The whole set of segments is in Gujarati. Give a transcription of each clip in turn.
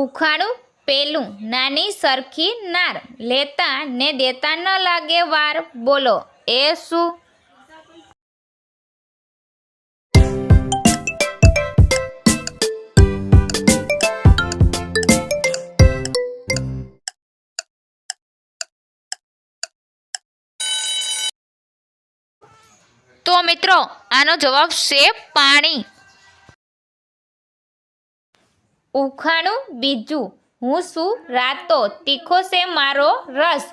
ઉખાણું પેલું નાની સરખી નાર, લેતા ને દેતા ન લાગે વાર, બોલો એ શું? તો મિત્રો આનો જવાબ છે પાણી. ઉખાણું બીજું, હું શું રાતો, તીખો છે મારો રસ,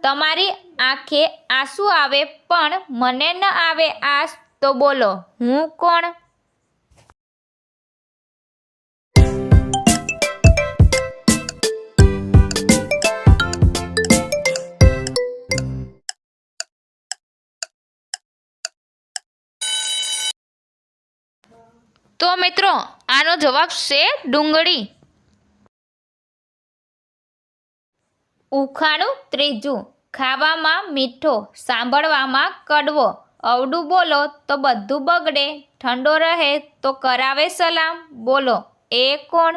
તમારી આંખે આંસુ આવે પણ મને ન આવે આસ, તો બોલો હું કોણ? તો મિત્રો આનો જવાબ છે ડુંગળી. ઉખાણું ત્રીજું, ખાવામાં મીઠો, સાંભળવામાં કડવો, અવડું બોલો તો બધું બગડે, ઠંડો રહે તો કરાવે સલામ, બોલો એ કોણ?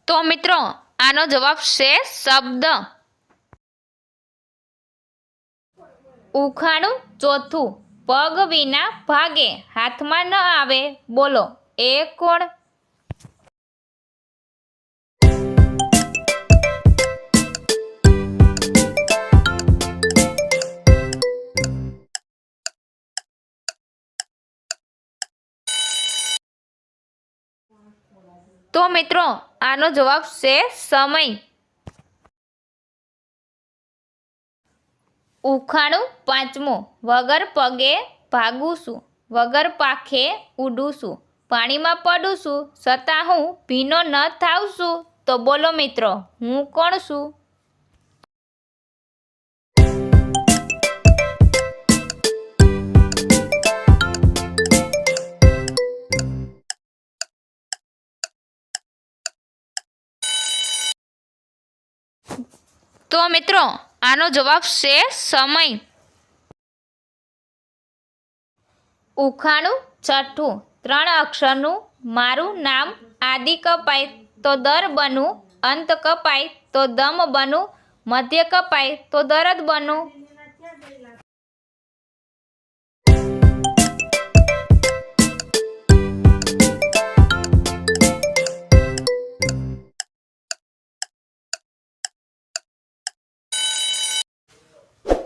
તો મિત્રો આનો જવાબ છે શબ્દ. ઉખાણું ચોથું, પગ વિના ભાગે, હાથમાં ન આવે, બોલો એ કોણ? તો મિત્રો આનો જવાબ છે સમય. ઉખાણું પાંચમું, વગર પગે ભાગું છું, વગર પાખે ઉડું છું, પાણીમાં પડું છું, છતાં હું ભીનો ન થાવ છું, તો બોલો મિત્રો હું કોણ છું? તો મિત્રો આનો જવાબ છે સમય. ઉખાણું છઠ્ઠું, 3 અક્ષરનું મારું નામ, આદિ કપાય તો દર બનું, અંત કપાય તો દમ બનું, મધ્ય કપાય તો દરદ બનું.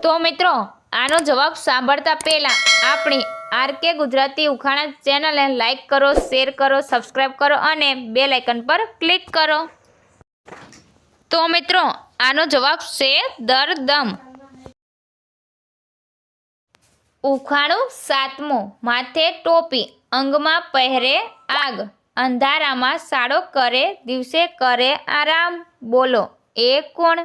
તો મિત્રો આનો જવાબ સાંભળતા પહેલા આપણી આરકે ગુજરાતી ઉખાણા ચેનલને લાઈક કરો, શેર કરો, સબસ્ક્રાઈબ કરો અને બેલ આઇકન પર ક્લિક કરો. તો મિત્રો આનો જવાબ છે દરદમ. ઉખાણું સાતમું, માથે ટોપી, અંગમાં પહેરે આગ, અંધારામાં સાડો કરે, દિવસે કરે આરામ, બોલો એ કોણ?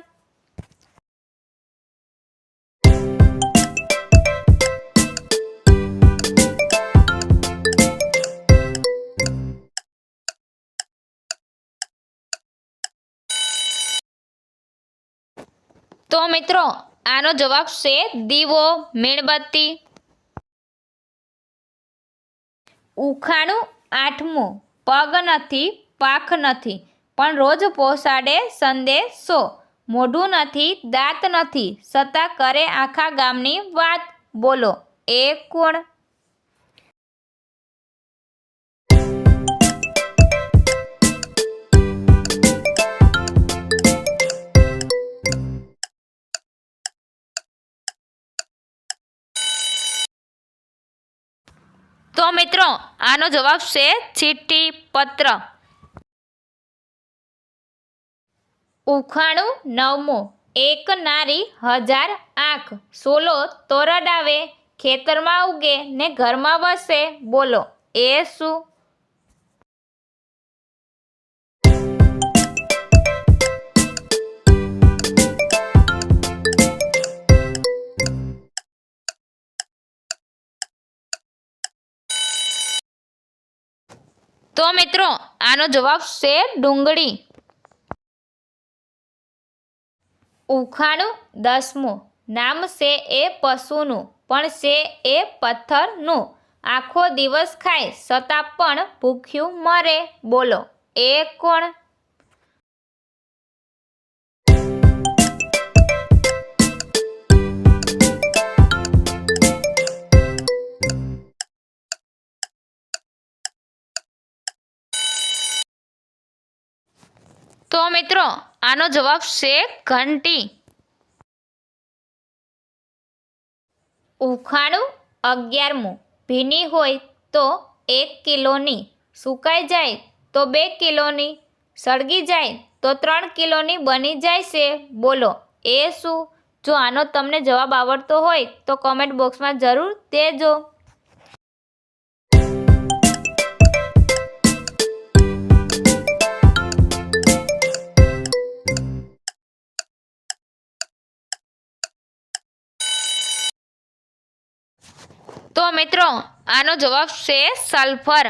તો મિત્રો આનો જવાબ છે દીવો, મીણબત્તી. ઉખાણું આઠમું, પગ નથી, પાખ નથી, પણ રોજ પોસાડે સંદેશો, મોઢું નથી, દાંત નથી, છતાં કરે આખા ગામની વાત, બોલો એ કોણ? તો મિત્રો આનો જવાબ છે ચિઠ્ઠી, પત્ર. ઉખાણું નવમું, એક નારી 1000 આંખ, સોલો તો રડાવે, ખેતરમાં ઉગે ને ઘરમાં વસે, બોલો એ શું? તો મિત્રો આનો જવાબ છે ડુંગળી. ઉખાણું 10મું. નામ છે એ પશુનું પણ છે એ પથ્થરનું. આખો દિવસ ખાય છતાં પણ ભૂખ્યું મરે. બોલો એ કોણ? તો મિત્રો આનો જવાબ છે ઘંટી. ઉખાણું 11મું. ભીની હોય તો 1 કિલોની, સુકાઈ જાય તો 2 કિલોની, સળગી જાય તો 3 કિલોની બની જાય છે. બોલો એ શું? જો આનો તમને જવાબ આવડતો હોય તો કોમેન્ટ બોક્સમાં જરૂર દેજો. તો મિત્રો આનો જવાબ છે સલ્ફર.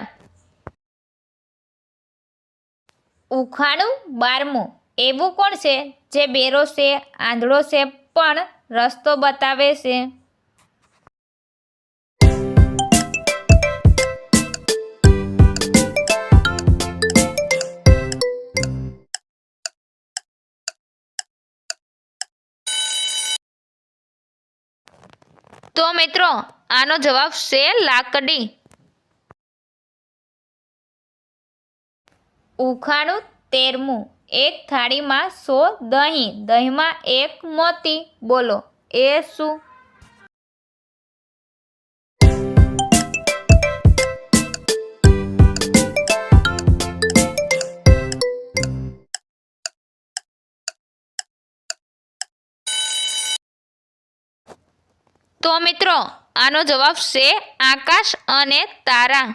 ઉખાણું 12મું. એવું કોણ છે જે બેરો છે, આંધળો છે પણ રસ્તો બતાવે છે? તો મિત્રો આનો જવાબ છે લાકડી. ઉખાણું 13મું. એક થાળીમાં 100 દહીં, દહીંમાં 1 મોતી. બોલો એ શું? તો મિત્રો આનો જવાબ છે આકાશ અને તારા.